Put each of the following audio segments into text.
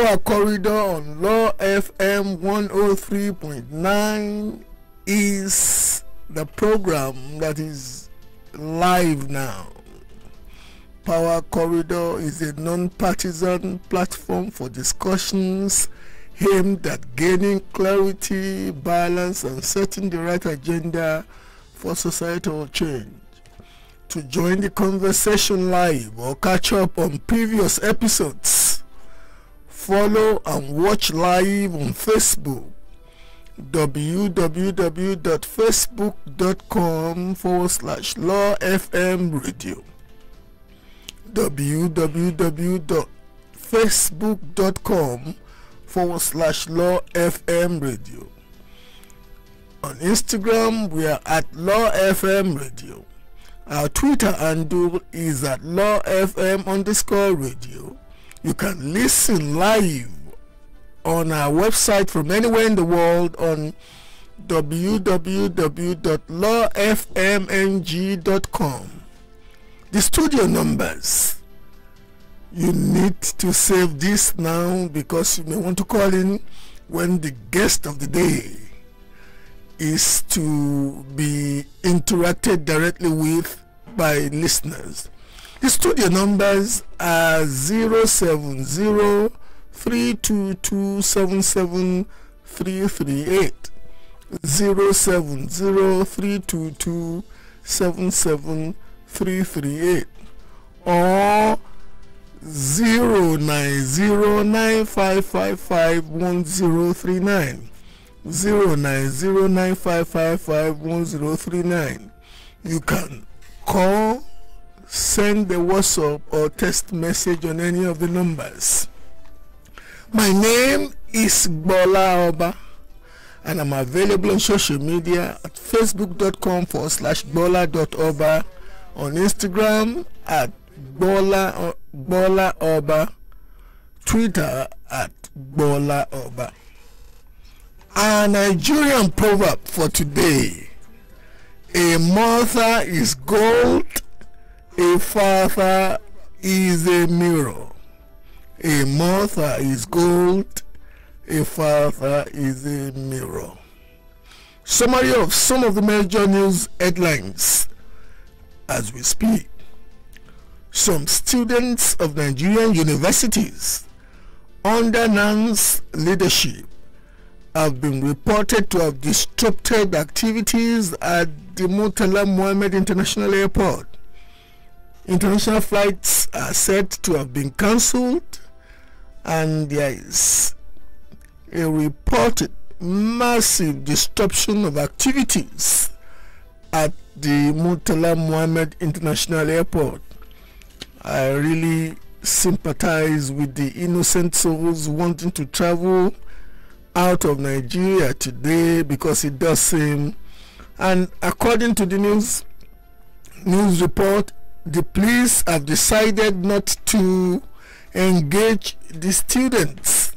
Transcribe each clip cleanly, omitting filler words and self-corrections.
Power Corridor on Law FM 103.9 is the program that is live now. Power Corridor is a non-partisan platform for discussions aimed at gaining clarity, balance, and setting the right agenda for societal change. To join the conversation live or catch up on previous episodes, follow and watch live on Facebook, www.facebook.com/Law FM Radio, www.facebook.com/Law FM Radio. On Instagram, we are at Law FM Radio. Our Twitter handle is at LawFM_radio. You can listen live on our website from anywhere in the world on www.lawfmng.com. The studio numbers. You need to save this now because you may want to call in when the guest of the day is to be interacted directly with by listeners. The studio numbers are 070-322-77338, 070-322-77338, or 090-9555-1039, 090-9555-1039. You can call, send the WhatsApp or text message on any of the numbers. My name is Gbola Oba, and I'm available on social media at facebook.com/Gbola.Oba, on Instagram at Gbola Oba, Twitter at Gbola Oba. Our Nigerian proverb for today: a mother is gold, a father is a mirror. A mother is gold, a father is a mirror. Summary of some of the major news headlines as we speak. Some students of Nigerian universities under NAN's leadership have been reported to have disrupted activities at the Murtala Muhammed International Airport. International flights are said to have been cancelled, and there is a reported massive disruption of activities at the Murtala Muhammed International Airport. I really sympathize with the innocent souls wanting to travel out of Nigeria today, because it does seem, and according to the news report, the police have decided not to engage the students.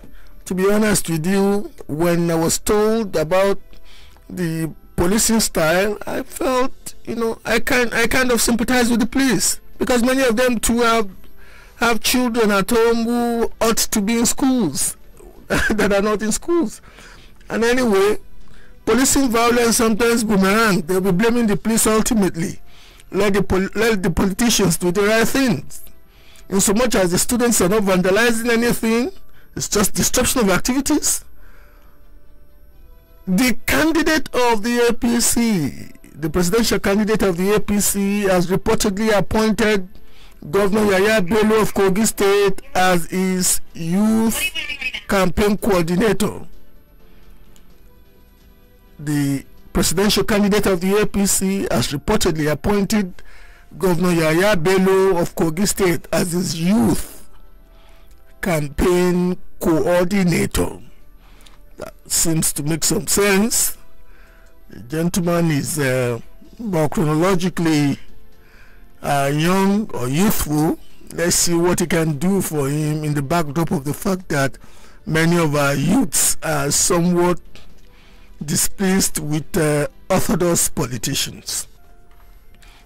To be honest with you, when I was told about the policing style, I felt, I kind of sympathize with the police, because many of them too have children at home who ought to be in schools that are not in schools. And anyway, policing violence sometimes boomerang. They'll be blaming the police ultimately. Let the politicians do the right things. In so much as the students are not vandalizing anything, it's just disruption of activities. The candidate of the APC, the presidential candidate of the APC, has reportedly appointed Governor Yaya Bello of Kogi State as his youth campaign coordinator. The presidential candidate of the APC has reportedly appointed Governor Yaya Bello of Kogi State as his youth campaign coordinator. That seems to make some sense. The gentleman is more chronologically young or youthful. Let's see what he can do for him in the backdrop of the fact that many of our youths are somewhat displeased with orthodox politicians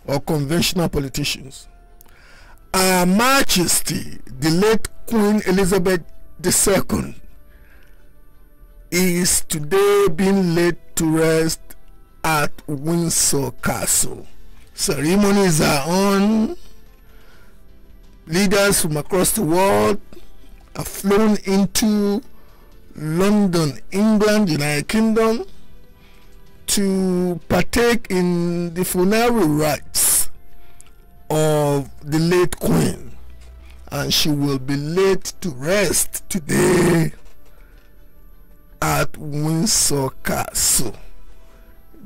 or conventional politicians. Her Majesty, the late Queen Elizabeth II is today being laid to rest at Windsor Castle. Ceremonies are on. Leaders from across the world have flown into London, England, United Kingdom to partake in the funeral rites of the late Queen, and she will be laid to rest today at Windsor Castle.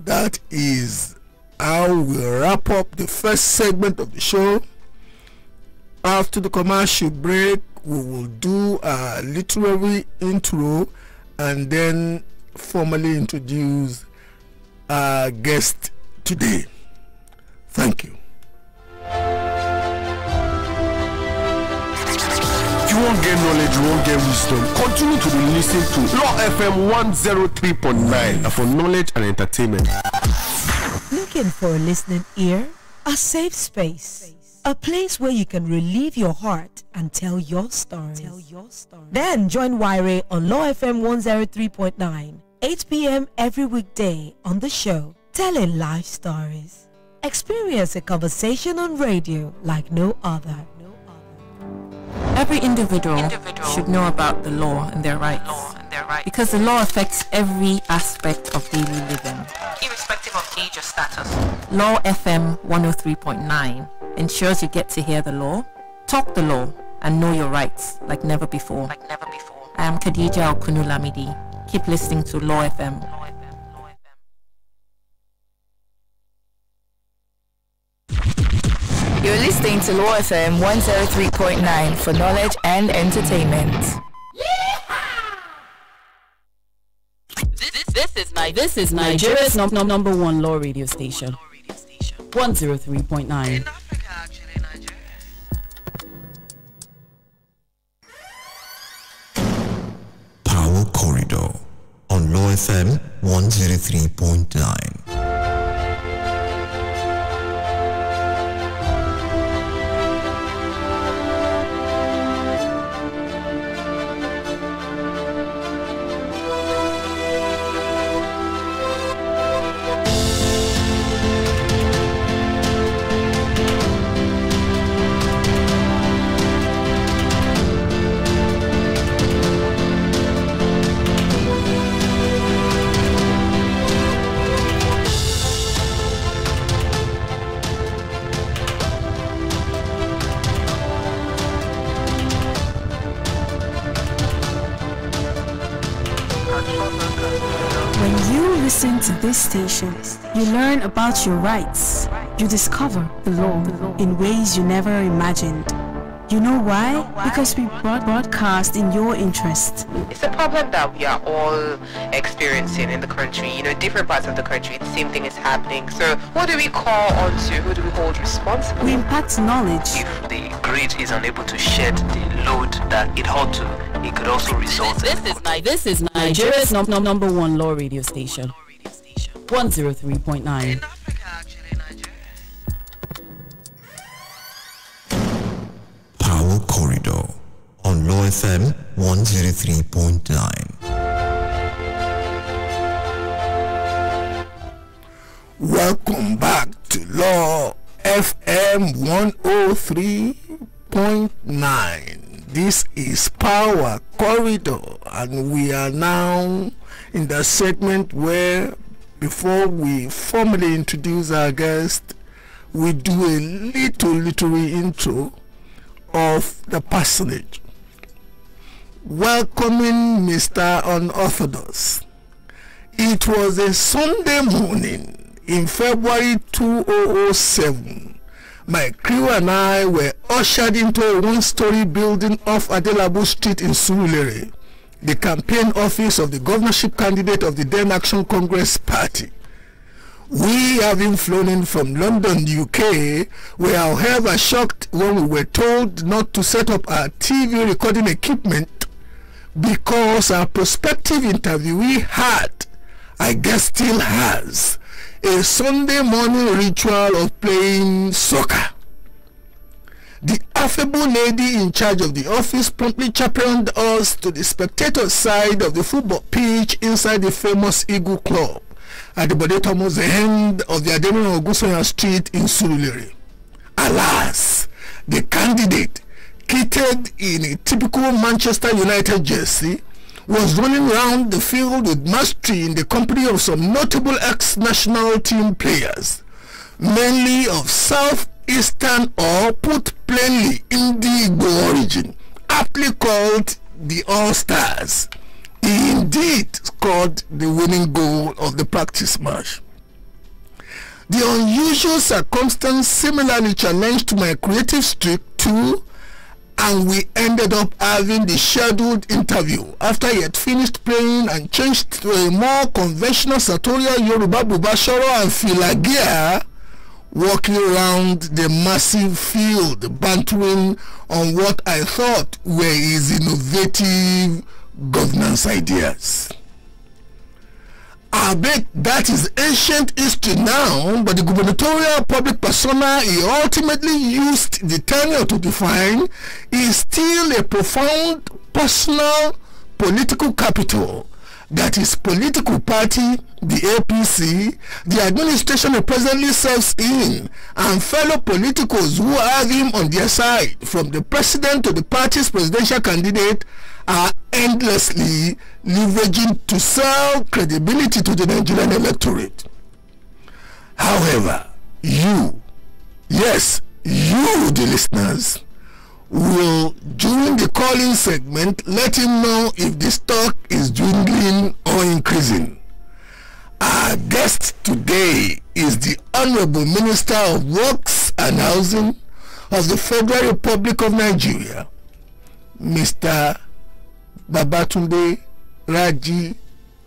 That is how we wrap up the first segment of the show. After the commercial break, we will do a literary intro and then formally introduce our guest today. Thank you. You won't get knowledge, you won't get wisdom. Continue to be listening to Law FM 103.9 for knowledge and entertainment. Looking for a listening ear? A safe space. A place where you can relieve your heart and tell your stories. Then join Waire on Law FM 103.9, 8 p.m. every weekday on the show, telling life stories. Experience a conversation on radio like no other. Every individual should know about the law and their rights, because the law affects every aspect of daily living, irrespective of age or status. Law FM 103.9 ensures you get to hear the law, talk the law, and know your rights like never before. I am Khadija Okunulamidi. Keep listening to Law FM. You're listening to Law FM 103.9 for knowledge and entertainment. This is Nigeria's number one law radio station. 103.9. Power Corridor on Law FM 103.9. To this station, you learn about your rights. You discover the law in ways you never imagined. You know why? Because we broadcast in your interest. It's a problem that we are all experiencing in the country. You know, different parts of the country, the same thing is happening. So who do we call on to? Who do we hold responsible? We impact knowledge. If the grid is unable to shed the load that it ought to, it could also result This is Nigeria's number one law radio station. 103.9. Power Corridor on Law FM 103.9. Welcome back to Law FM 103.9. This is Power Corridor, and we are now in the segment where, before we formally introduce our guest, we do a little literary intro of the personage. Welcoming Mr. Unorthodox. It was a Sunday morning in February 2007. My crew and I were ushered into a one-story building off Adelabu Street in Surulere, the campaign office of the governorship candidate of the then Action Congress Party. We, having flown in from London, UK, were however shocked when we were told not to set up our TV recording equipment because our prospective interviewee had, I guess still has, a Sunday morning ritual of playing soccer. The affable lady in charge of the office promptly chaperoned us to the spectator side of the football pitch inside the famous Eagle Club at the Bode Thomas end of the Adeniran Ogunsoya Street in Surulere. Alas, the candidate, kitted in a typical Manchester United jersey, was running around the field with mastery in the company of some notable ex-national team players, mainly of Southeastern or, put plainly, Indigo origin, aptly called the All-Stars. He indeed scored the winning goal of the practice match. The unusual circumstance similarly challenged my creative streak too, and we ended up having the scheduled interview after he had finished playing and changed to a more conventional sartorial Yoruba Bubashoro and Filagia, walking around the massive field bantering on what I thought were his innovative governance ideas. I bet that is ancient history now, but the gubernatorial public persona he ultimately used the tenure to define is still a profound personal political capital that his political party, the APC, the administration he presently serves in, and fellow politicos who have him on their side, from the president to the party's presidential candidate, are endlessly leveraging to sell credibility to the Nigerian electorate. However, you, yes, you, the listeners, will, during the calling segment, let him know if the stock is dwindling or increasing. Our guest today is the Honorable Minister of Works and Housing of the Federal Republic of Nigeria, Mr. Babatunde Raji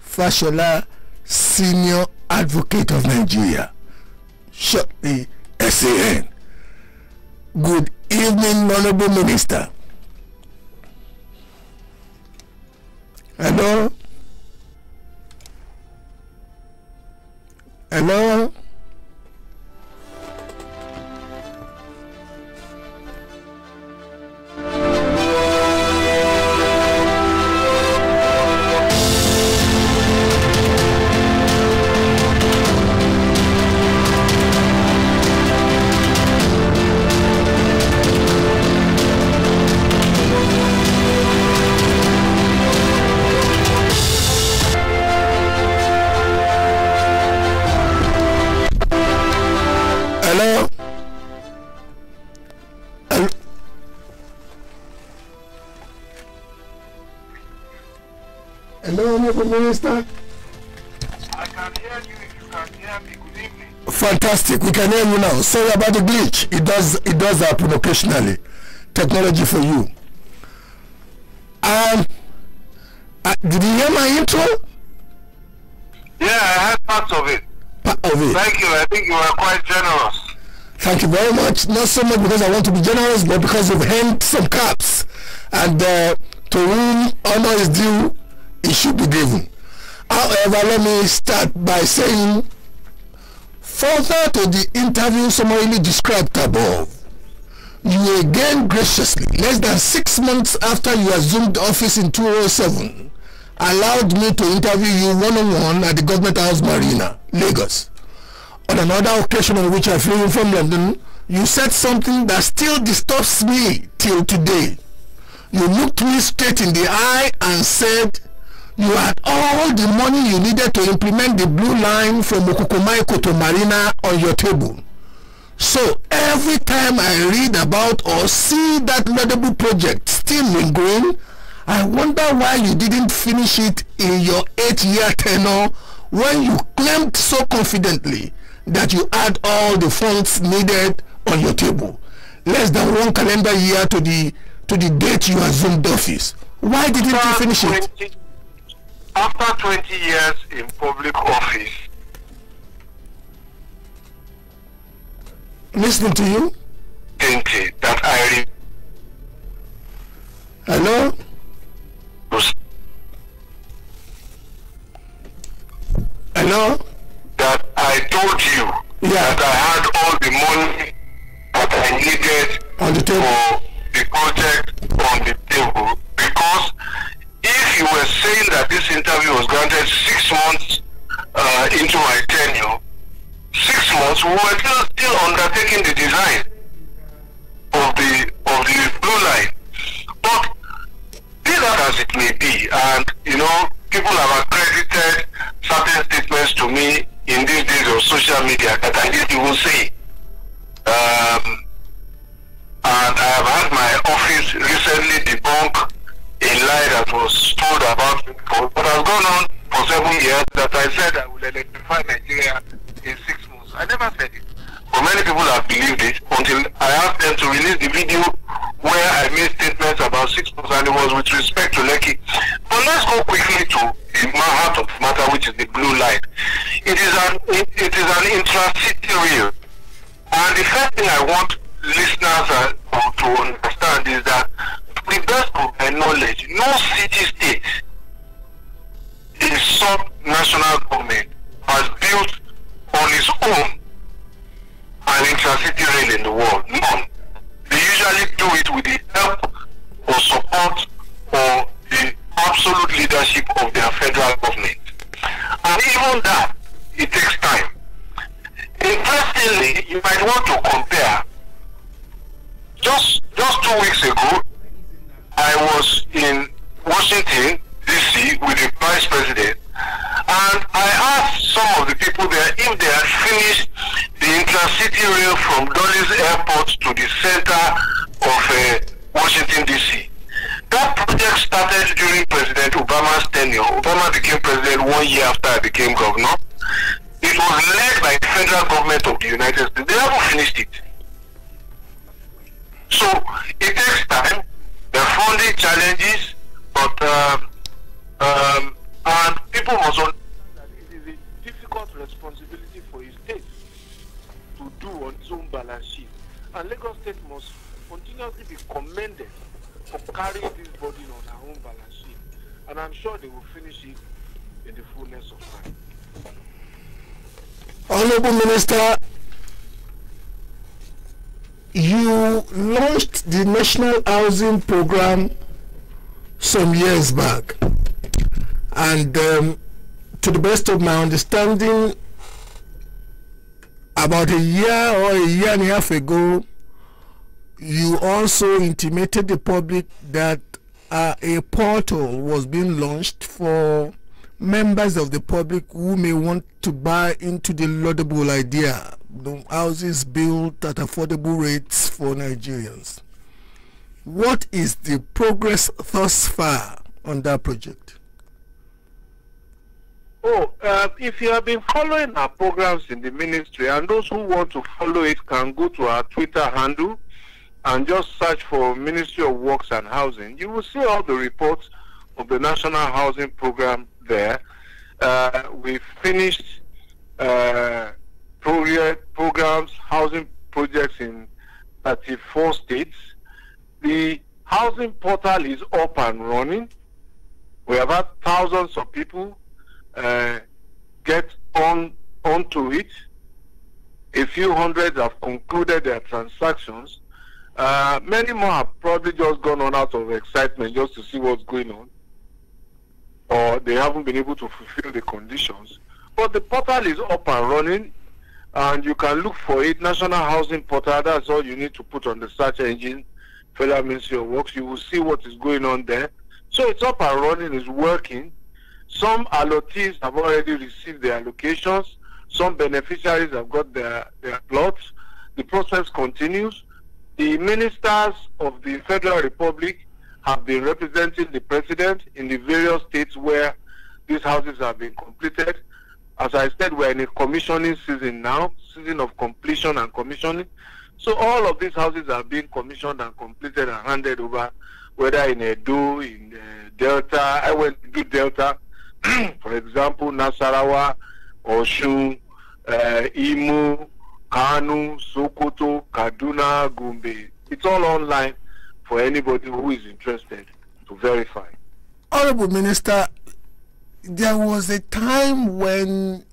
Fashola, Senior Advocate of Nigeria, shortly SAN. Good evening, Honorable Minister. Hello? Hello? Hello, Honorable Minister. I can hear you if you can hear me. Good evening. Fantastic. We can hear you now. Sorry about the glitch. It does happen occasionally. Technology for you. Did you hear my intro? Yeah, I heard parts of it. Part of it. Thank you. I think you were quite generous. Thank you very much. Not so much because I want to be generous, but because you've held some caps. And to whom honor is due, it should be given. However, let me start by saying, further to the interview summarily described above, you again graciously, less than 6 months after you assumed office in 2007, allowed me to interview you one-on-one at the Government House Marina, Lagos. On another occasion on which I flew in from London, you said something that still disturbs me till today. You looked me straight in the eye and said you had all the money you needed to implement the blue line from Okukumaiko to Marina on your table. So every time I read about or see that laudable project still lingering, I wonder why you didn't finish it in your 8-year tenure when you claimed so confidently that you had all the funds needed on your table, less than 1 calendar year to the date you assumed office. Why didn't you finish it? After 20 years in public office. Listening to you. That I Hello? Hello? That I told you that I had all the money that I needed on the table was granted 6 months into my tenure. 6 months, we were still undertaking the design of the blue line. But be that as it may be, and people have accredited certain statements to me in these days of social media that I didn't even say. And I have had my office recently debunk a lie that was told about me for what has gone on for 7 years, that I said I will electrify Nigeria in 6 months. I never said it. But many people have believed it until I asked them to release the video where I made statements about 6 months, and it was with respect to Lekki. But let's go quickly to the heart of the matter, which is the blue line. It is an intra-city rail. And the first thing I want listeners to understand is that, to the best of my knowledge, no city-state in sub-national government has built on its own an intra-city rail in the world. None. They usually do it with the help or support or the absolute leadership of their federal government. And even that, it takes time. Interestingly, you might want to compare. Just 2 weeks ago, I was in Washington, D.C. with the Vice President, and I asked some of the people there if they had finished the intra-city rail from Dulles Airport to the center of Washington, D.C. That project started during President Obama's tenure. Obama became president 1 year after I became governor. It was led by the federal government of the United States. They haven't finished it. So it takes time. There are funding challenges, but and people must understand that it is a difficult responsibility for a state to do on its own balance sheet. And Lagos State must continuously be commended for carrying this burden on our own balance sheet. And I'm sure they will finish it in the fullness of time. Honorable Minister, you launched the National Housing Program some years back, and to the best of my understanding, about a year or a year and a half ago, you also intimated the public that a portal was being launched for members of the public who may want to buy into the laudable idea, houses built at affordable rates for Nigerians. What is the progress thus far on that project? If you have been following our programs in the ministry, and those who want to follow it can go to our Twitter handle and just search for Ministry of Works and Housing. You will see all the reports of the National Housing Program there. We finished programs, housing projects in 34 states. The housing portal is up and running. We have had thousands of people get onto it. A few hundred have concluded their transactions. Many more have probably just gone on out of excitement just to see what's going on, or they haven't been able to fulfill the conditions. But the portal is up and running, and you can look for it. National Housing Portal, that's all you need to put on the search engine, Federal Ministry of Works. You will see what is going on there. So it's up and running, it's working. Some allottees have already received their allocations. Some beneficiaries have got their plots. The process continues. The ministers of the Federal Republic have been representing the president in the various states where these houses have been completed. As I said, we're in a commissioning season now, season of completion and commissioning. So all of these houses are being commissioned and completed and handed over, whether in Edo, in Delta. I went to Delta, for example, Nasarawa, Oshun, Imo, Kanu, Sokoto, Kaduna, Gombe. It's all online for anybody who is interested to verify. Honorable Minister, there was a time when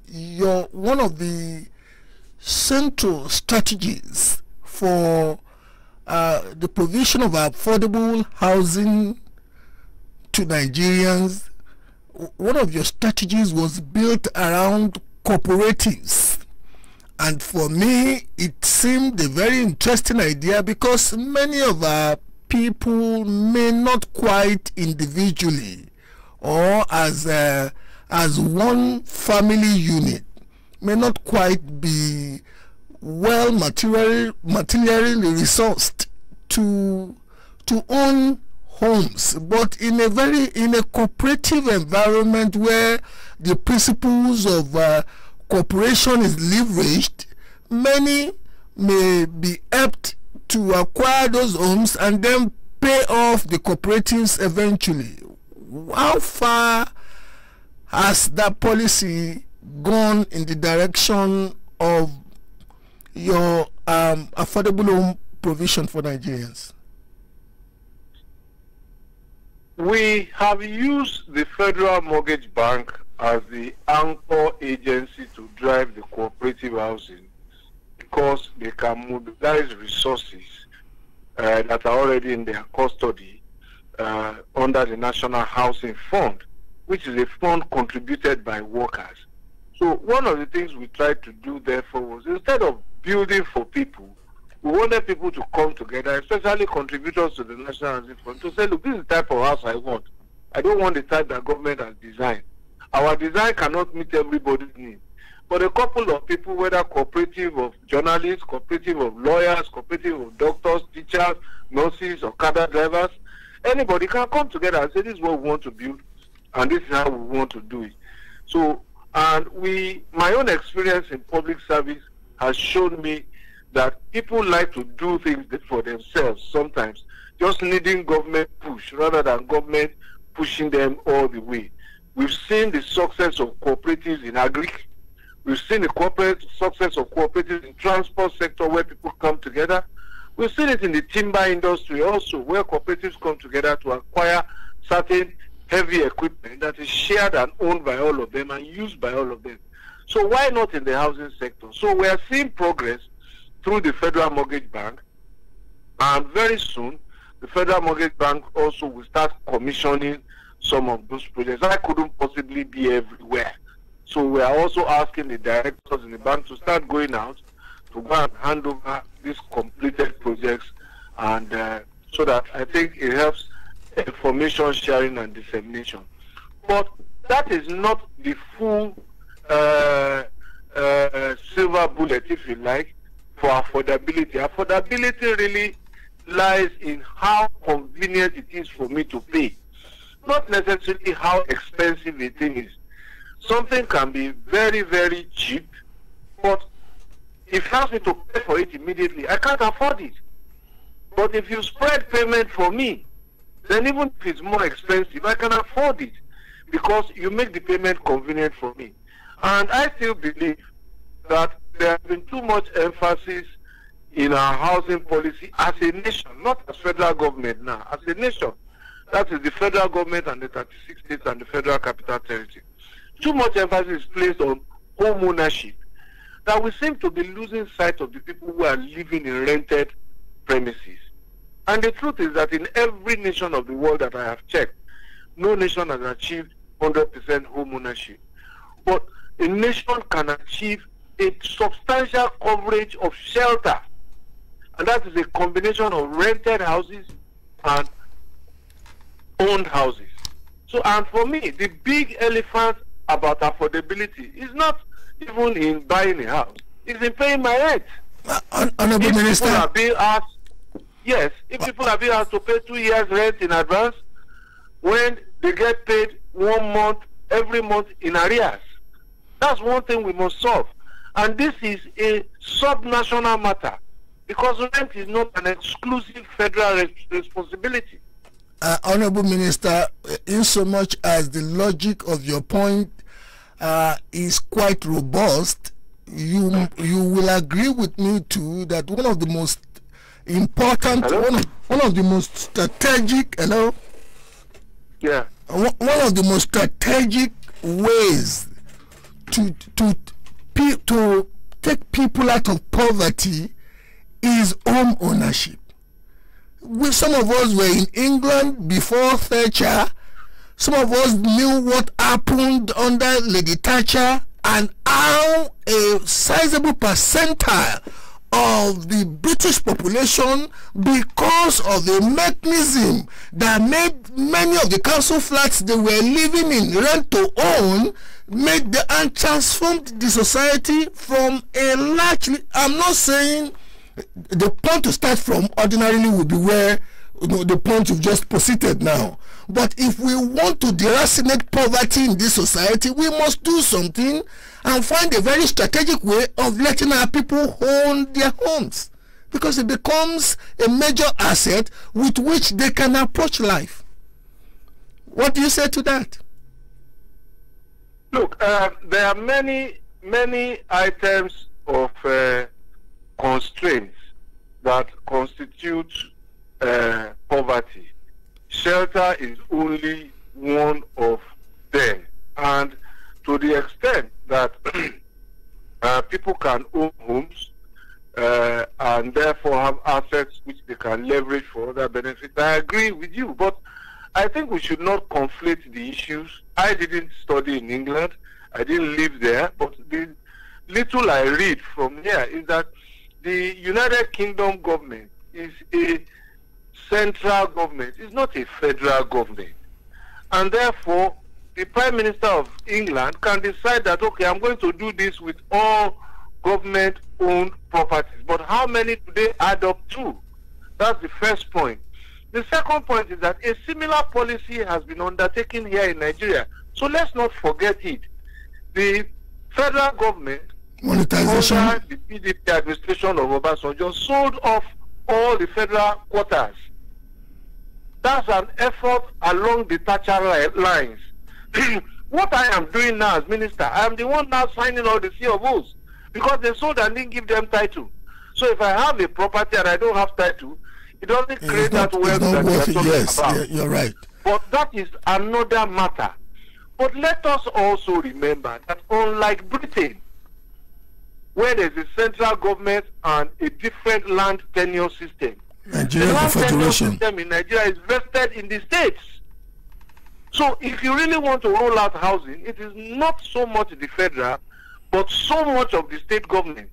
one of the central strategies for the provision of affordable housing to Nigerians one of your strategies was built around cooperatives. And for me, it seemed a very interesting idea because many of our people may not quite individually or as one family unit may not quite be well materially resourced to own homes, but in a cooperative environment where the principles of cooperation is leveraged, many may be helped to acquire those homes and then pay off the cooperatives eventually. How far has that policy gone in the direction of your affordable home provision for Nigerians? We have used the Federal Mortgage Bank as the anchor agency to drive the cooperative housing because they can mobilize resources that are already in their custody under the National Housing Fund, which is a fund contributed by workers. So one of the things we tried to do therefore was, instead of building for people, we wanted people to come together, especially contributors to the National Housing Fund, to say, look, this is the type of house I want. I don't want the type that government has designed. Our design cannot meet everybody's needs. But a couple of people, whether cooperative of journalists, cooperative of lawyers, cooperative of doctors, teachers, nurses, or cadre drivers, anybody can come together and say, this is what we want to build, and this is how we want to do it. So, and my own experience in public service has shown me that people like to do things for themselves sometimes, just needing government push rather than government pushing them all the way. We've seen the success of cooperatives in agri. We've seen the success of cooperatives in transport sector where people come together. We've seen it in the timber industry also, where cooperatives come together to acquire certain heavy equipment that is shared and owned by all of them and used by all of them. So why not in the housing sector? So we are seeing progress through the Federal Mortgage Bank, and very soon the Federal Mortgage Bank also will start commissioning some of those projects. I couldn't possibly be everywhere. So we are also asking the directors in the bank to start going out to go and hand over these completed projects, and so that I think it helps information sharing and dissemination. But that is not the full silver bullet, if you like, for affordability. Affordability really lies in how convenient it is for me to pay, not necessarily how expensive the thing is. Something can be very, very cheap, but if you ask me to pay for it immediately, I can't afford it. But if you spread payment for me, then even if it's more expensive, I can afford it because you make the payment convenient for me. And I still believe that there has been too much emphasis in our housing policy as a nation, not as federal government now, as a nation. That is the federal government and the 36 states and the federal capital territory. Too much emphasis is placed on home ownership, that we seem to be losing sight of the people who are living in rented premises. And the truth is that in every nation of the world that I have checked, no nation has achieved 100% home ownership. But a nation can achieve a substantial coverage of shelter, and that is a combination of rented houses and owned houses. So, and for me, the big elephant about affordability is not even in buying a house, it's in paying my rent. Honorable Minister, people are being asked, yes, if people are being asked to pay 2 years rent in advance, when they get paid 1 month, every month in arrears, that's one thing we must solve. And this is a sub-national matter because rent is not an exclusive federal responsibility. Honorable Minister, in so much as the logic of your point is quite robust, you will agree with me too that one of the most important, one of the most strategic, one of the most strategic ways to take people out of poverty is home ownership. Some of us were in England before Thatcher. Some of us knew what happened under Lady Thatcher, and how a sizable percentile of the British population, because of the mechanism that made many of the council flats they were living in rent to own, made the and transformed the society from a largely, I'm not saying the point to start from ordinarily would be where, you know, the point you've just posited now. But if we want to deracinate poverty in this society, we must do something and find a very strategic way of letting our people own their homes, because it becomes a major asset with which they can approach life. What do you say to that? Look, there are many items of constraints that constitute poverty. Shelter is only one of them, and to the extent that people can own homes and therefore have assets which they can leverage for other benefits, I agree with you, but I think we should not conflate the issues. I didn't study in England, I didn't live there, but the little I read from here is that the United Kingdom government is a central government, it's not a federal government, and therefore the Prime Minister of England can decide that, okay, I'm going to do this with all government-owned properties, but how many do they add up to? That's the first point. The second point is that a similar policy has been undertaken here in Nigeria, so let's not forget it. The federal government, under the PDP administration of Obasanjo, sold off all the federal quarters. That's an effort along the Thatcher lines. What I am doing now as minister, I am the one now signing all the COOs, because they sold and didn't give them title. So if I have a property and I don't have title, it doesn't create that wealth that we are talking about. Yeah, you're right. But that is another matter. But let us also remember that unlike Britain, where there is a central government and a different land tenure system, the land tenure system in Nigeria is vested in the states. So if you really want to roll out housing, it is not so much the federal, but so much of the state government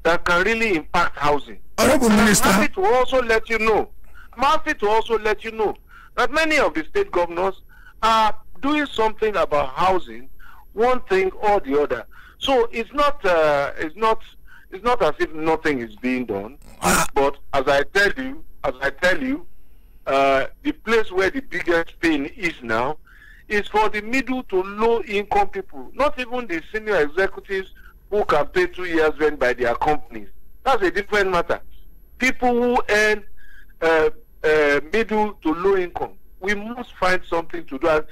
that can really impact housing. Honorable Minister, I'm happy to also let you know that many of the state governors are doing something about housing, one thing or the other. So it's not as if nothing is being done. But as I tell you, the place where the biggest pain is now is for the middle to low income people, not even the senior executives who can pay 2 years rent by their companies. That's a different matter. People who earn middle to low income, we must find something to do. And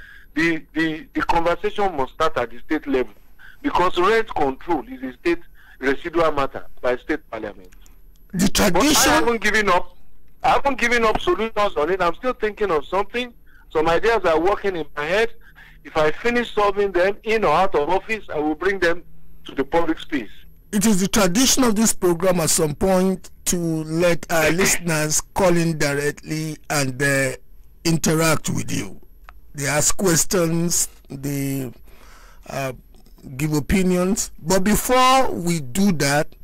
the conversation must start at the state level, because rent control is a state residual matter by state parliament. The tradition. But I haven't given up. I haven't given up solutions on it. I'm still thinking of something. Some ideas are working in my head. If I finish solving them in or out of office, I will bring them to the public space. It is the tradition of this program at some point to let our listeners call in directly and interact with you. They ask questions, they give opinions. But before we do that,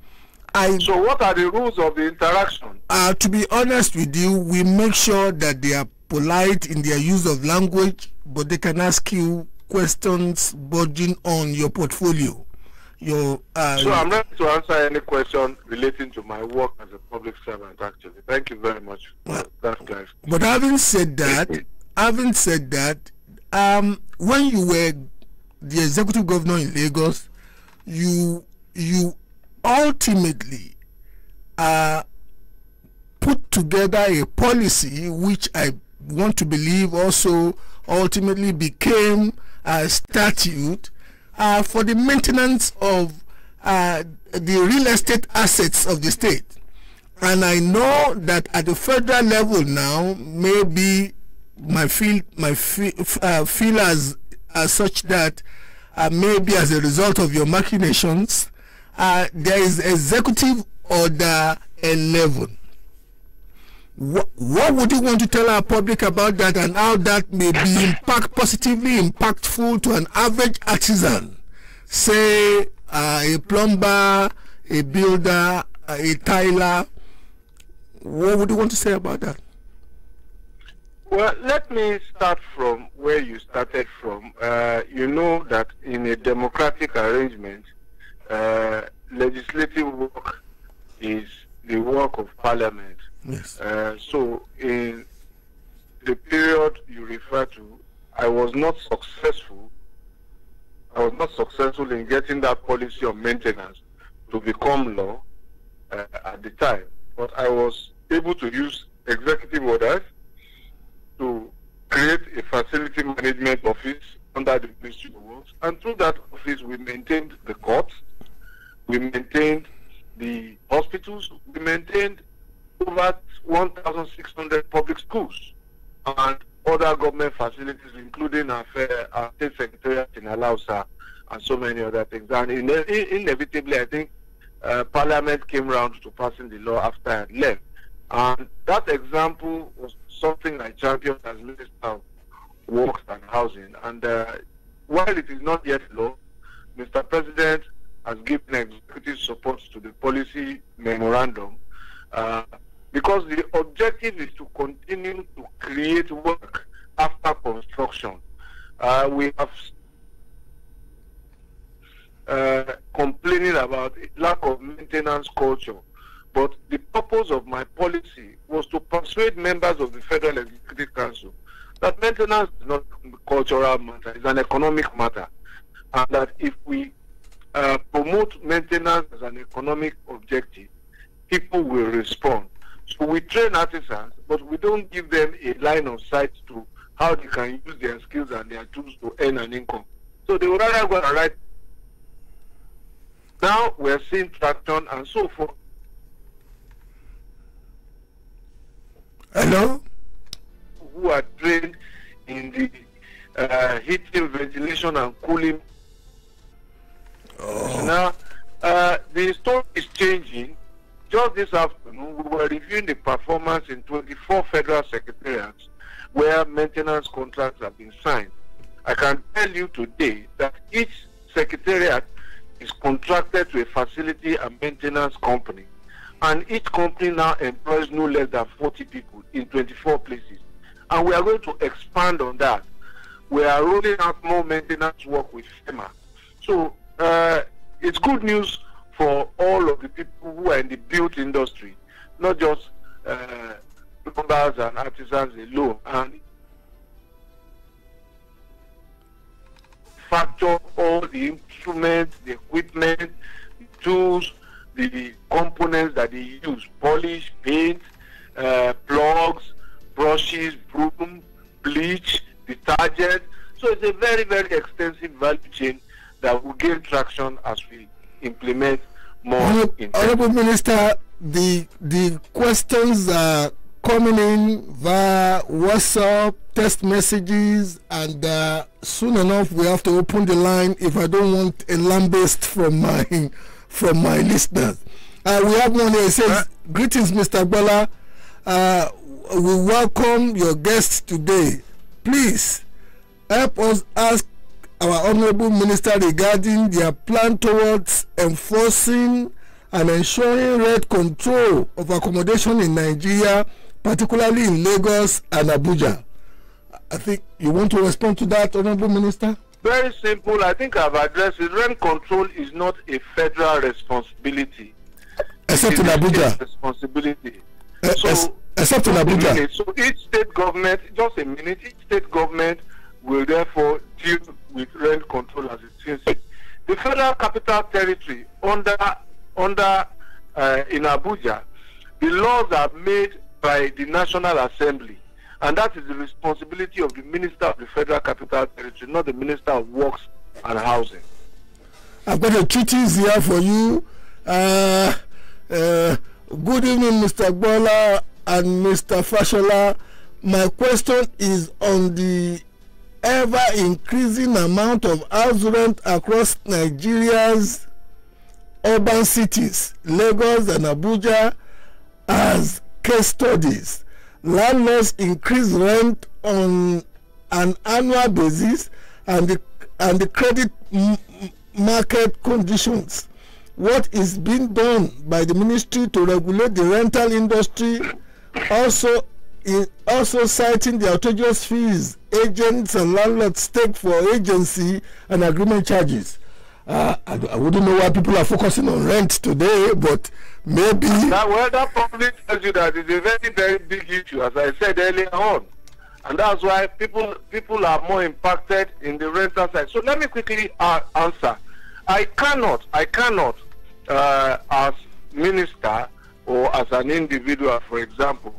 So what are the rules of the interaction? To be honest with you, we make sure that they are polite in their use of language, but they can ask you questions bordering on your portfolio. So I'm ready to answer any question relating to my work as a public servant, actually. Thank you very much for that, guys. But having said that, when you were the executive governor in Lagos, you ultimately put together a policy which I want to believe also ultimately became a statute for the maintenance of the real estate assets of the state. And I know that at the federal level now, maybe my feel as such that maybe as a result of your machinations, there is Executive Order 11 What would you want to tell our public about that, and how that may be positively impactful to an average artisan, say a plumber, a builder, a tiler? What would you want to say about that? Well, let me start from where you started from. You know that in a democratic arrangement, legislative work is the work of parliament. Yes. So in the period you refer to, I was not successful in getting that policy of maintenance to become law at the time. But I was able to use executive orders to create a facility management office under the Ministry of Works. And through that office, we maintained the courts, we maintained the hospitals, we maintained over 1,600 public schools and other government facilities, including our state secretariat in Alausa and so many other things. And inevitably, I think Parliament came round to passing the law after I left. And that example was something I championed as Minister of Works and Housing. And while it is not yet law, Mr. President has given executive support to the policy memorandum because the objective is to continue to create work after construction. We have complaining about lack of maintenance culture, but the purpose of my policy was to persuade members of the Federal Executive Council that maintenance is not a cultural matter, it's an economic matter, and that if we promote maintenance as an economic objective, people will respond. So we train artisans, but we don't give them a line of sight to how they can use their skills and their tools to earn an income. So they would rather go and write. Now we're seeing traction and so forth. Hello? Who are trained in the heating, ventilation, and cooling. So now, the story is changing. Just this afternoon, we were reviewing the performance in 24 federal secretariats where maintenance contracts have been signed. I can tell you today that each secretariat is contracted to a facility and maintenance company. And each company now employs no less than 40 people in 24 places. And we are going to expand on that. We are rolling out more maintenance work with FEMA. So it's good news for all of the people who are in the built industry, not just plumbers and artisans alone. And factor all the instruments, the equipment, the tools, the components that they use: polish, paint, plugs, brushes, broom, bleach, detergent. So it's a very, very extensive value chain that will gain traction as we implement more. Honorable Minister, the questions are coming in via WhatsApp, text messages, and soon enough we have to open the line if I don't want a lambast from my listeners. We have one here. It says, "Greetings, Mr. Gbola. We welcome your guests today. Please help us ask our Honorable Minister regarding their plan towards enforcing and ensuring rent control of accommodation in Nigeria, particularly in Lagos and Abuja." I think you want to respond to that, Honorable Minister? Very simple. I think I've addressed it. Rent control is not a federal responsibility. Except in Abuja. Responsibility. Except in Abuja. So each state government, each state government will therefore deal with rent control as it seems. The Federal Capital Territory under in Abuja, the laws are made by the National Assembly, and that is the responsibility of the Minister of the Federal Capital Territory, not the Minister of Works and Housing. I've got a treatise here for you. Good evening, Mr. Gbola and Mr. Fashola. My question is on the ever-increasing amount of house rent across Nigeria's urban cities, Lagos and Abuja, as case studies. landlords increase rent on an annual basis, and the credit market conditions. What is being done by the ministry to regulate the rental industry, also citing the outrageous fees agents and landlords take for agency and agreement charges. I wouldn't know why people are focusing on rent today, but maybe that probably tells you that it's a very, very big issue, as I said earlier on, and that's why people are more impacted in the rental side. So let me quickly answer. I cannot, as minister or as an individual, for example,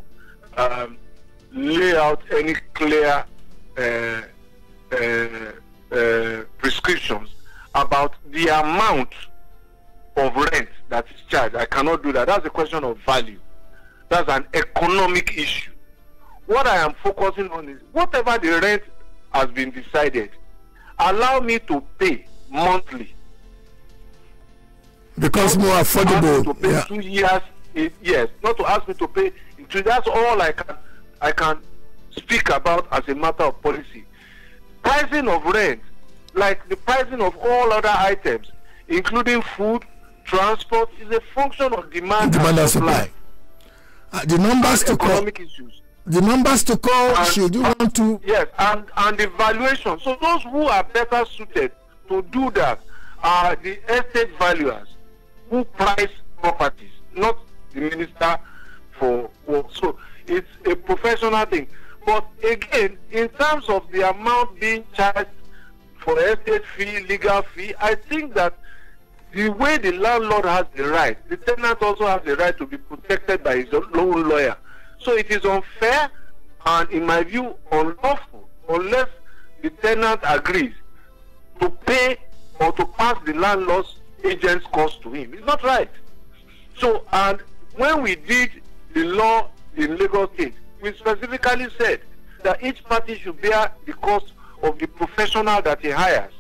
lay out any clear prescriptions about the amount of rent that is charged. I cannot do that. That's a question of value. That's an economic issue. What I am focusing on is whatever the rent has been decided, allow me to pay monthly. Because more affordable. To pay 2 years, yes. Not to ask me to pay in 2. That's all I can speak about as a matter of policy. Pricing of rent, like the pricing of all other items, including food, transport, is a function of demand and supply. The numbers to call. Issues. The numbers to call. And, should you want to? Yes, and the valuation. So those who are better suited to do that are the estate valuers who price properties, not the minister for work. So it's a professional thing. But again, in terms of the amount being charged for estate fee, legal fee, I think that the way the landlord has the right, the tenant also has the right to be protected by his own lawyer. So it is unfair and, in my view, unlawful unless the tenant agrees to pay or to pass the landlord's agent's cost to him. It's not right. So, and when we did the law in Lagos State, we specifically said that each party should bear the cost of the professional that he hires.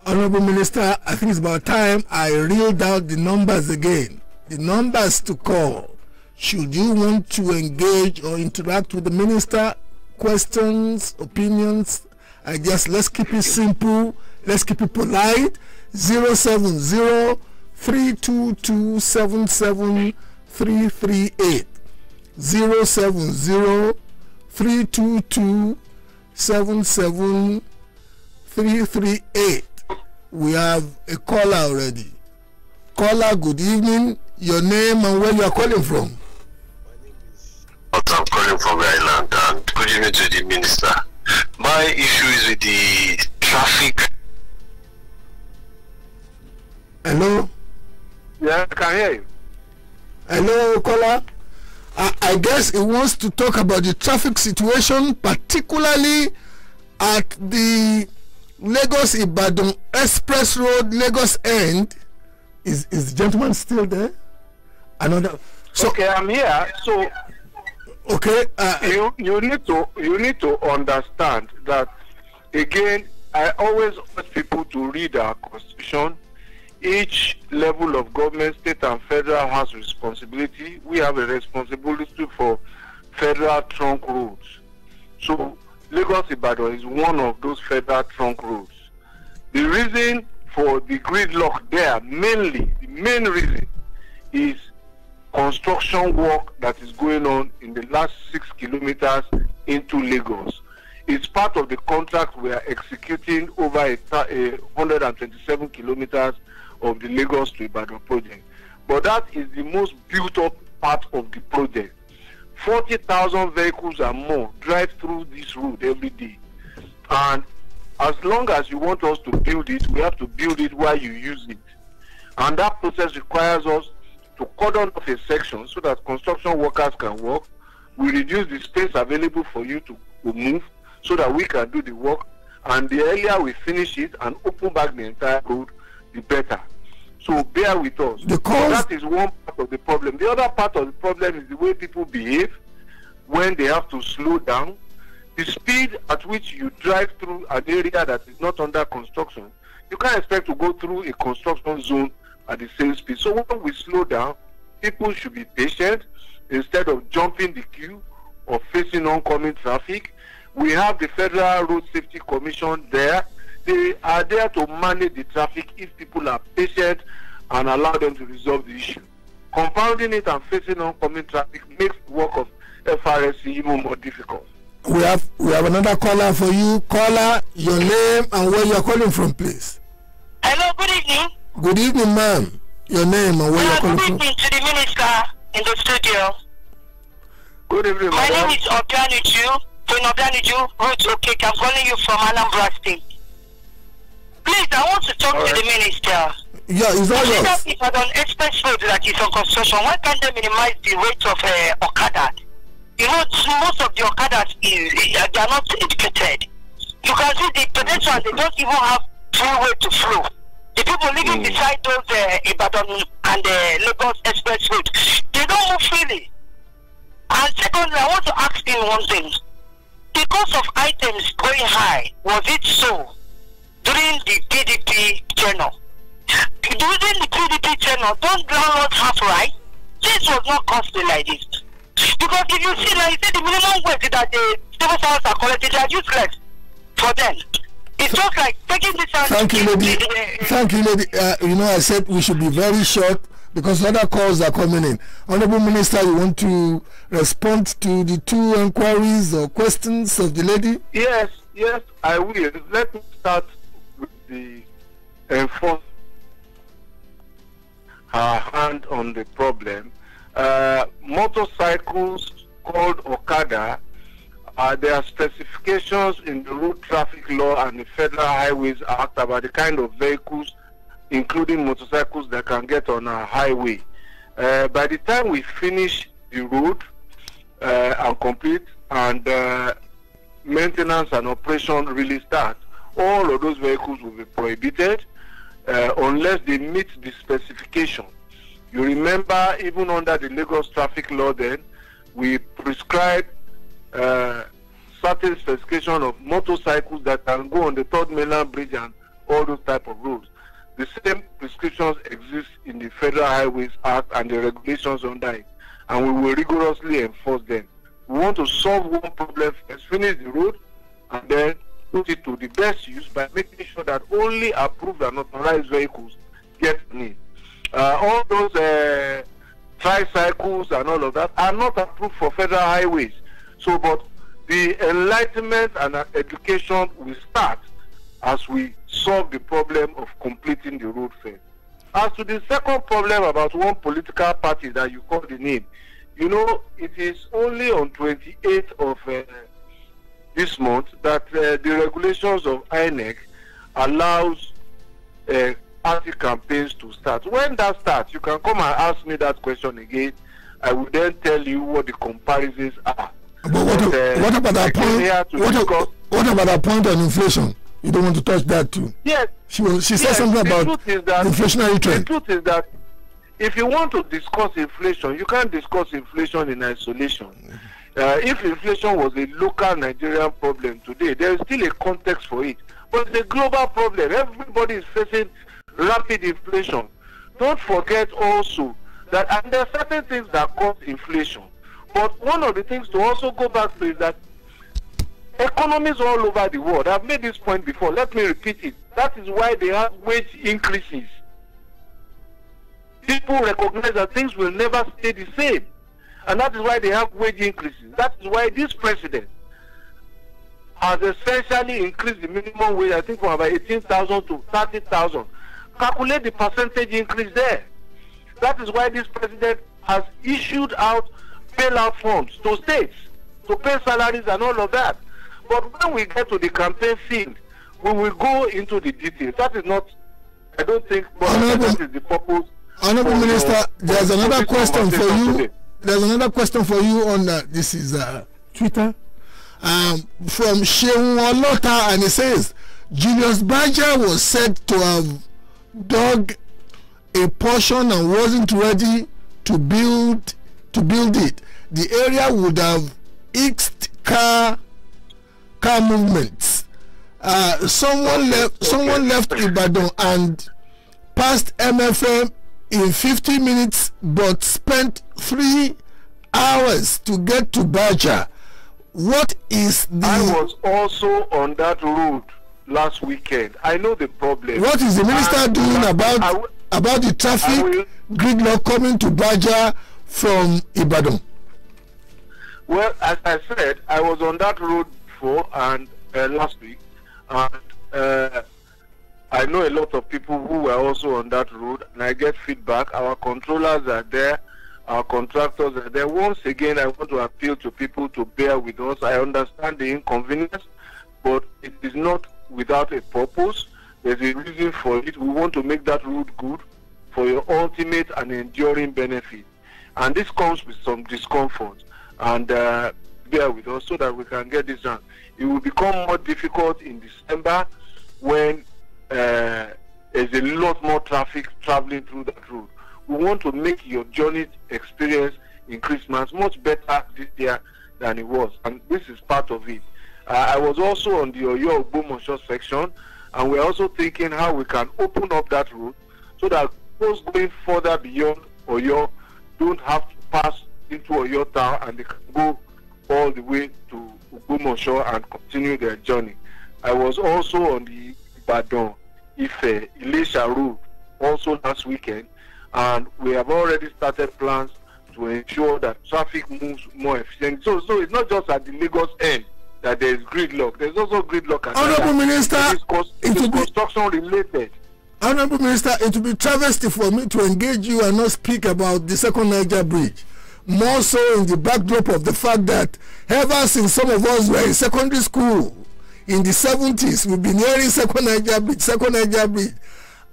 Honorable Minister, I think it's about time I reeled out the numbers again. The numbers to call. Should you want to engage or interact with the minister, questions, opinions, let's keep it simple, let's keep it polite. 070-322-77338. 070-322-77338. We have a caller already. Caller, good evening. Your name and where you are calling from? I'm calling from Ireland, and good evening to the minister. My issue is with the traffic. Hello? Yeah, I can hear you. Hello, caller. I guess he wants to talk about the traffic situation, particularly at the Lagos-Ibadan Express Road, Lagos end. Is the gentleman still there? Another. So, okay, I'm here. So, okay, you need to understand that. Again, I always urge people to read our constitution. Each level of government, state and federal, has responsibility. We have a responsibility for federal trunk roads. So Lagos-Ibadan is one of those federal trunk roads. The reason for the gridlock there, the main reason is construction work that is going on in the last 6 kilometers into Lagos. It's part of the contract we are executing over 127 kilometers of the Lagos to Ibadan project. But that is the most built up part of the project. 40,000 vehicles and more drive through this road every day. And as long as you want us to build it, we have to build it while you use it. And that process requires us to cordon off a section so that construction workers can work. We reduce the space available for you to move so that we can do the work. And the earlier we finish it and open back the entire road, the better. So bear with us. That is one part of the problem. The other part of the problem is the way people behave when they have to slow down. The speed at which you drive through an area that is not under construction, you can't expect to go through a construction zone at the same speed. So when we slow down, people should be patient. instead of jumping the queue or facing oncoming traffic. We have the Federal Road Safety Commission there. They are there to manage the traffic if people are patient and allow them to resolve the issue. Compounding it and facing oncoming traffic makes the work of FRSC even more difficult. We have another caller for you. Caller, your name and where you are calling from, please. Hello, good evening. Good evening, ma'am. Your name and where you are calling from. Good evening to the minister in the studio. Good evening, my madam. name is Obianuju. Root okay. I'm calling you from Anambra State. Please, I want to talk to the minister. Yeah, is that yours? If on Expressway that is on construction, why can't they minimize the rate of Okada? You know, most of the Okadas they are not educated. You can see the pedestrians, they don't even have free way to flow. The people living beside those Ibadan and Lagos Expressway, they don't move freely. And secondly, I want to ask him one thing. The cost of items going high, was it so during the PDP tenure? During the PDP tenure, don't landlords have right? This was not costly like this. Because if you see, like you say, the minimum wage that the civil servants are collecting, they are useless for them. It's just like taking this out. Thank you, lady. Thank you, lady. You know, I said we should be very short because other calls are coming in. Honorable Minister, you want to respond to the two inquiries or questions of the lady? Yes, I will. Let me start with the enforcement. Her hand on the problem. Motorcycles called Okada, there are specifications in the Road Traffic Law and the Federal Highways Act about the kind of vehicles, including motorcycles, that can get on a highway. By the time we finish the road and complete, and maintenance and operation really start, all of those vehicles will be prohibited unless they meet the specification. You remember, even under the Lagos traffic law then, we prescribed certain specification of motorcycles that can go on the Third Mainland Bridge and all those type of roads. The same prescriptions exist in the Federal Highways Act and the regulations under it, and we will rigorously enforce them. We want to solve one problem first, finish the road, and then put it to the best use by making sure that only approved and authorized vehicles get in. All those tricycles and all of that are not approved for federal highways. So, but the enlightenment and education will start as we solve the problem of completing the road first. As to the second problem about one political party that you call the name, you know, it is only on 28th of this month that the regulations of INEC allows party campaigns to start. When that starts, you can come and ask me that question again. I will then tell you what the comparisons are. But what about that point? What about that point on inflation? You don't want to touch that too? Yes. She said something about the inflationary trend. The truth is that if you want to discuss inflation, you can't discuss inflation in isolation. If inflation was a local Nigerian problem today, there is still a context for it. But it's a global problem. Everybody is facing rapid inflation. Don't forget also that, and there are certain things that cause inflation. But one of the things to also go back to is that economies all over the world, I've made this point before, let me repeat it. That is why they have wage increases. People recognize that things will never stay the same. And that is why they have wage increases. That is why this president has essentially increased the minimum wage, I think, from about 18,000 to 30,000. Calculate the percentage increase there. That is why this president has issued out bailout funds to states to pay salaries and all of that. But when we get to the campaign field, we will go into the details. That is not, I don't think, that is the purpose. Honorable Minister, there's another question for you. There's another question for you on this is Twitter from Sheun Olota, and it says Julius Baja was said to have dug a portion and wasn't ready to build it. The area would have eased car movements. Someone left Ibadan and passed MFM in 50 minutes, but spent 3 hours to get to Baja. What is the... I was also on that road last weekend. I know the problem. What is the minister doing about the traffic gridlock coming to Baja from Ibadan? Well, as I said, I was on that road before and last week, and I know a lot of people who were also on that road, and I get feedback. Our controllers are there, our contractors are there. Once again, I want to appeal to people to bear with us. I understand the inconvenience, but it is not without a purpose. There's a reason for it. We want to make that road good for your ultimate and enduring benefit. And this comes with some discomfort. And bear with us so that we can get this done. It will become more difficult in December when there's a lot more traffic traveling through that road. We want to make your journey experience in Christmas much better this year than it was, and this is part of it. I was also on the Oyo-Ogbomoso section, and we're also thinking how we can open up that road so that those going further beyond Oyo don't have to pass into Oyo town, and they can go all the way to Ogbomoso and continue their journey. I was also on the Ibadan, Ife, Ilesha road also last weekend, and we have already started plans to ensure that traffic moves more efficiently. So it's not just at the Lagos end that there is gridlock. There's also gridlock at Honorable Minister, it is construction related. Honorable Minister, it will be travesty for me to engage you and not speak about the second Niger bridge. More so in the backdrop of the fact that ever since some of us were in secondary school in the 70s, we've been hearing second Niger bridge, second Niger bridge.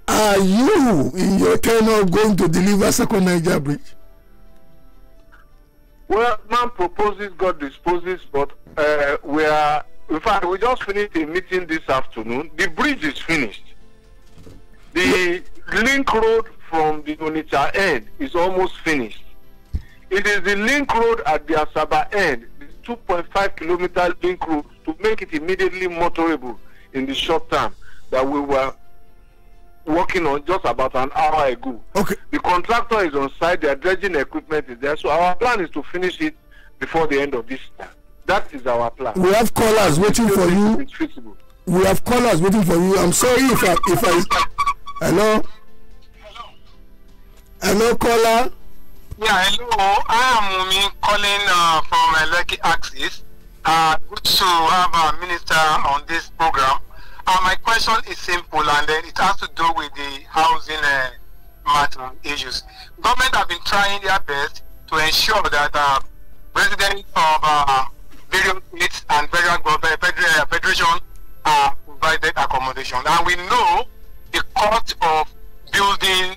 Are you, in your tenure, going to deliver second Niger bridge? Well, man proposes, God disposes, but we are, in fact, we just finished a meeting this afternoon. The bridge is finished. The link road from the Onitsha end is almost finished. It is the link road at the Asaba end, the 2.5 kilometer link road, to make it immediately motorable in the short term, that we were working on just about an hour ago. Okay. The contractor is on site, their dredging equipment is there, so our plan is to finish it before the end of this year. That is our plan. We have callers waiting for you. It's feasible. We have callers waiting for you. I'm sorry if I hello? Hello, caller? Yeah, hello. I am Mumi calling from Lekki Axis. Good to have a minister on this program. My question is simple, and it has to do with the housing matter issues. Government have been trying their best to ensure that residents of various states and federal government, federation are provided accommodation. And we know the cost of building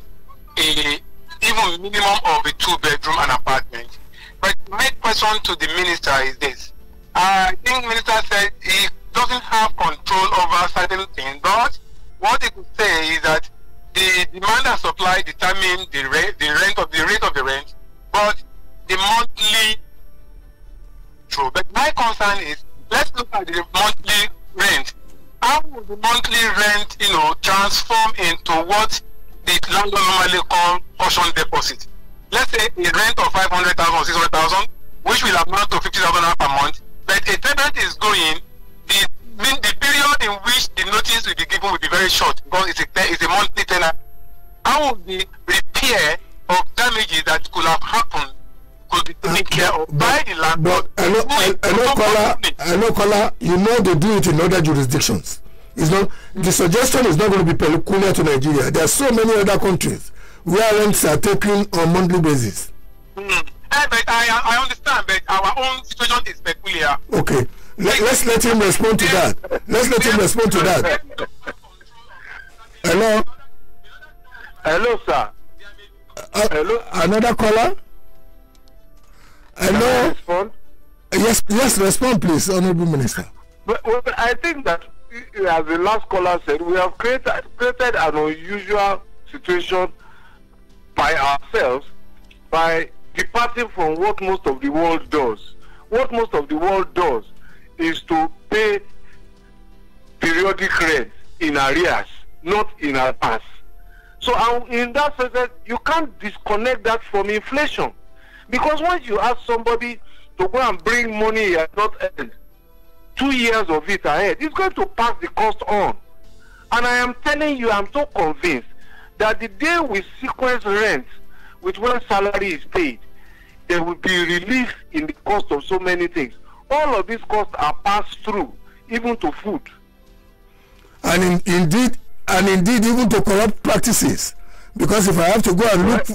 even minimum of a 2-bedroom and apartment. But my question to the minister is this. I think minister said he doesn't have control over certain things, but what he could say is that the demand and supply determine the rate of the rent, but the monthly true. But my concern is, let's look at the monthly rent. How will the monthly rent, transform into what the landlord normally call caution deposit? Let's say a rent of 500,000 or 600,000, which will amount to 50,000 per month, but a tenant is going, the period in which the notice will be given will be very short because it's a monthly tenant. How will the repair of damages that could have happened could be taken care of by the landlord? Hello, caller. You know they do it in other jurisdictions. It's not, the suggestion is not going to be peculiar to Nigeria. There are so many other countries where rents are taken on monthly basis. But I understand, but our own situation is peculiar. Okay. Let's let him respond to that. Let's let him respond to that. Hello? Hello, sir. Hello? Another caller? Hello? Respond? Yes, respond please, Honorable Minister. But I think that, as the last caller said, we have created an unusual situation by ourselves by departing from what most of the world does. What most of the world does is to pay periodic rent in arrears, not in advance. So in that sense, you can't disconnect that from inflation. Because once you ask somebody to go and bring money he has not earned, 2 years of it ahead, it's going to pass the cost on. And I am telling you, I'm so convinced that the day we sequence rent with when salary is paid, there will be relief in the cost of so many things. All of these costs are passed through, even to food. And indeed, even to corrupt practices. Because if I have to go and look,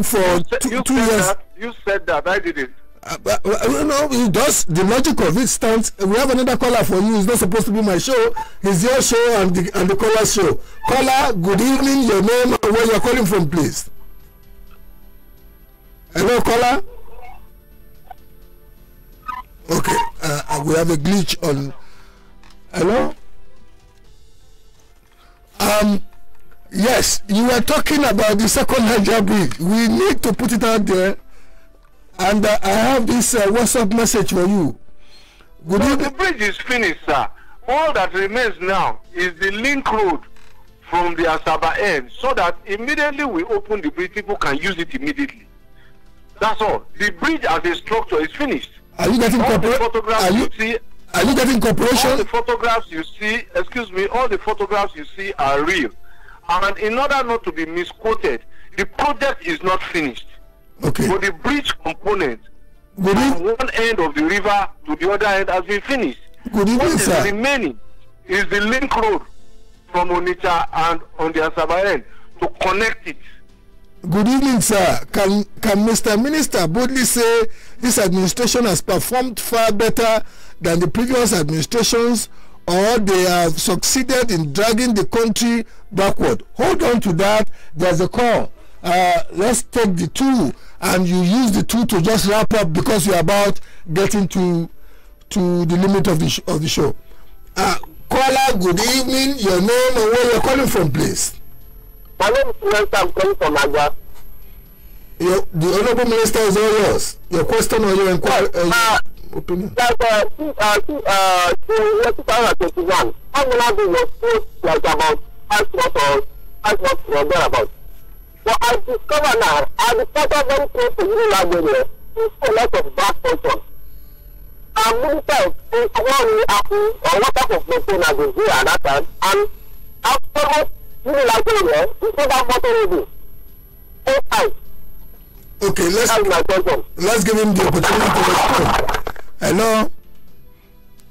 for 2 years, you said that. I did it. It does. The logic of it stands. We have another caller for you. It's not supposed to be my show. It's your show and the caller's show. Caller, good evening. Your name and where you're calling from, please. Hello, caller. Okay, we have a glitch on. Hello. Yes, you were talking about the second Niger bridge. We need to put it out there. And I have this WhatsApp message for you. The bridge is finished, sir. All that remains now is the link road from the Asaba end, so that immediately we open the bridge, people can use it immediately. That's all. The bridge as a structure is finished. Are you getting cooperation? Are you getting cooperation? All the photographs you see, excuse me, all the photographs you see are real. And in order not to be misquoted, the project is not finished. Okay. But the bridge component from one end of the river to the other end has been finished. Good evening, what sir. is remaining is the link road from Onitsha and on the Asaba end to connect it. Good evening, sir. Can Mr. Minister boldly say this administration has performed far better than the previous administrations, or they have succeeded in dragging the country backward? Hold on to that. There's a call. Let's take the two, and you use the two to just wrap up, because you're about getting to the limit of the show. Caller, good evening. Your name and where you're calling from, please. My name is Minister. I'm calling from Niger. The Honorable Minister is all yours. Your question or your inquiry? Opinion. Like, 2021, Angola was put like about 5 months or thereabouts. But I discover now, I discover very close to you Nigeria, there's a lot of bad function. And Minister is one happy or what type of maintenance is here at that time, and after you Nigeria, it's not that much already. Okay, let's give him the opportunity to respond. Hello.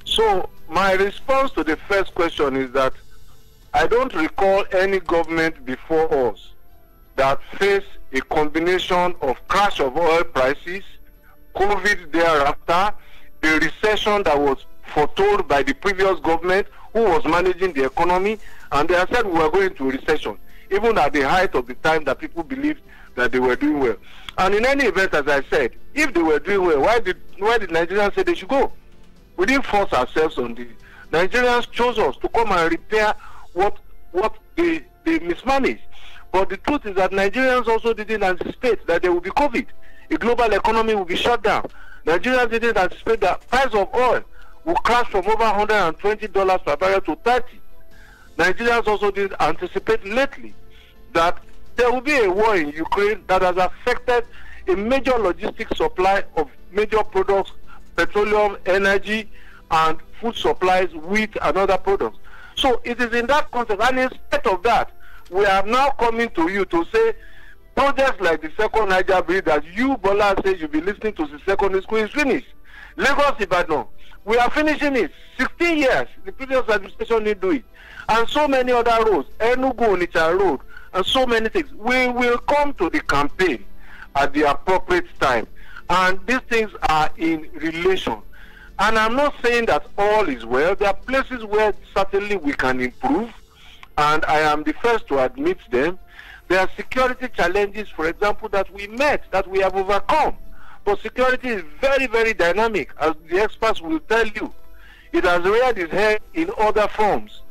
So my response to the first question is that I don't recall any government before us that faced a combination of crash of oil prices, COVID thereafter, a recession that was foretold by the previous government who was managing the economy, and they have said we were going into a recession, even at the height of the time that people believed that they were doing well. And in any event, as I said, if they were doing well, why did Nigerians say they should go? We didn't force ourselves on the Nigerians chose us to come and repair what they mismanaged. But the truth is that Nigerians also didn't anticipate that there would be COVID. The global economy will be shut down. Nigerians didn't anticipate that price of oil will crash from over $120 per barrel to $30. Nigerians also didn't anticipate lately that there will be a war in Ukraine that has affected a major logistics supply of major products, petroleum, energy, and food supplies, wheat, and other products. So it is in that context, and in spite of that, we are now coming to you to say projects like the second Niger bridge that you, Bola, says you'll be listening to the secondary school is finished. Lagos-Ibadan, we are finishing it. 16 years, the previous administration didn't do it. And so many other roads, Enugu-Onitsha road, and so many things. We will come to the campaign at the appropriate time. And these things are in relation. And I'm not saying that all is well. There are places where certainly we can improve, and I am the first to admit them. There are security challenges, for example, that we met, that we have overcome. But security is very, very dynamic, as the experts will tell you. It has reared its head in other forms.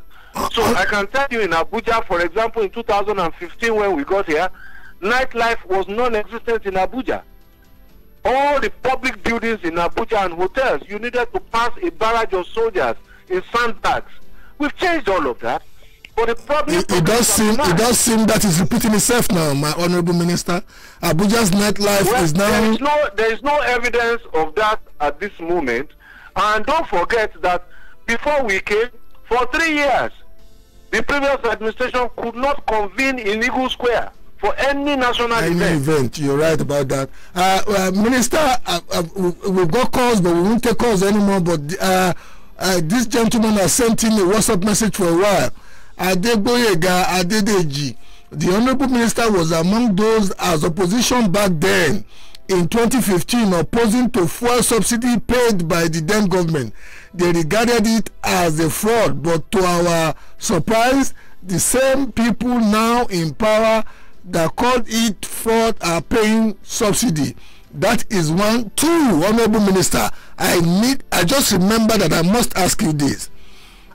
So I can tell you in Abuja, for example, in 2015 when we got here, nightlife was non-existent in Abuja. All the public buildings in Abuja and hotels, you needed to pass a barrage of soldiers in sandbags. We've changed all of that. But the problem it does seem that is repeating itself now, my honorable minister. Abuja's nightlife is now. There is no evidence of that at this moment. And don't forget that before we came, for 3 years, the previous administration could not convene in Eagle Square for any national event. You're right about that. Minister, we've got calls, but we won't take calls anymore. But this gentleman has sent in a WhatsApp message for a while. Adegboyega Adedeji, the honorable minister, was among those as opposition back then in 2015 opposing to fuel subsidy paid by the then government. They regarded it as a fraud, but to our surprise, the same people now in power that called it fraud are paying subsidy. That is one. Two, honorable minister, I just remember that I must ask you this.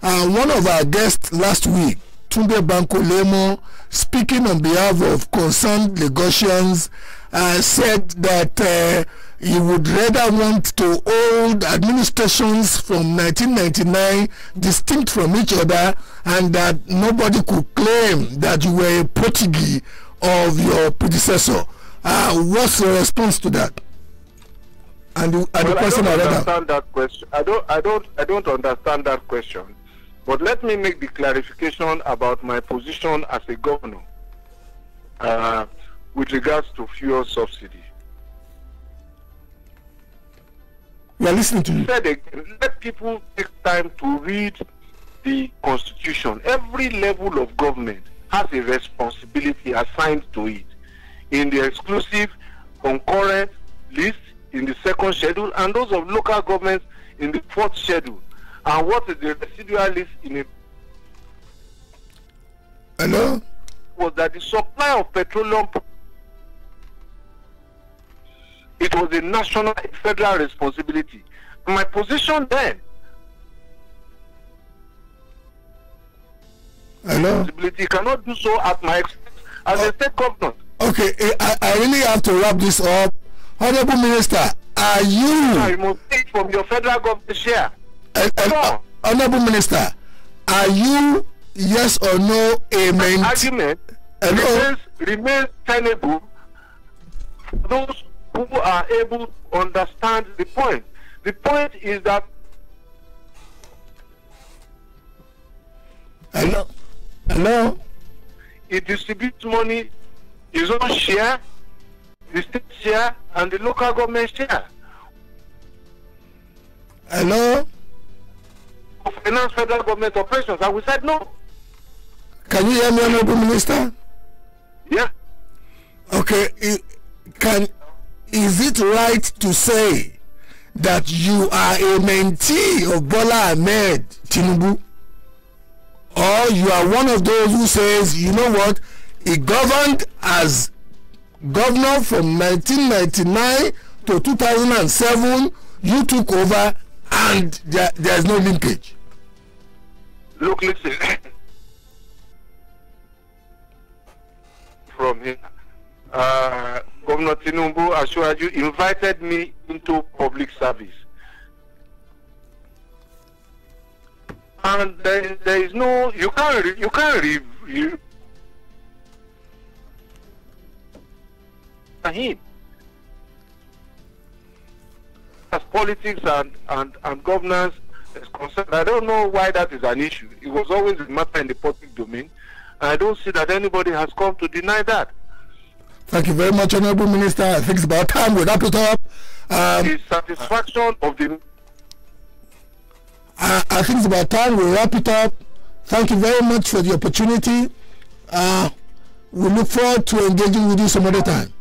One of our guests last week, Tunde Banko Lemo, speaking on behalf of concerned Lagosians, said that he would rather want to hold administrations from 1999 distinct from each other, and that nobody could claim that you were a protege of your predecessor. What's the response to that? And the question I don't understand that question. I don't understand that question. But let me make the clarification about my position as a governor with regards to fuel subsidy. We are listening to you. Let people take time to read the Constitution. Every level of government has a responsibility assigned to it in the exclusive concurrent list in the second schedule, and those of local governments in the fourth schedule. And what is the residual list in a... Hello? Was that the supply of petroleum, it was a national, federal responsibility. My position then, responsibility cannot do so at my expense as a state governor. Okay, I really have to wrap this up. Honorable Minister, are you... You must take from your federal government share. Honorable Minister, are you, yes or no, amen? Argument remains tenable for those who are able to understand the point. The point is that... Hello? It distributes money, his own share, the state share, and the local government share. Hello? Finance federal government operations, and we said no. Can you hear me, Honorable Minister? Yeah. Okay. Is it right to say that you are a mentee of Bola Ahmed Tinubu? Or you are one of those who says, you know what, he governed as governor from 1999 to 2007, you took over, and there is no linkage? Look, listen. From here, Governor Tinubu Ashwaju invited me into public service. And there is no, you can't review him. As politics and governance is concerned, I don't know why that is an issue. It was always a matter in the public domain. And I don't see that anybody has come to deny that. Thank you very much, Honorable Minister. I think it's about time we wrap it up. The satisfaction of the... I think it's about time we wrap it up. Thank you very much for the opportunity. We look forward to engaging with you some other time.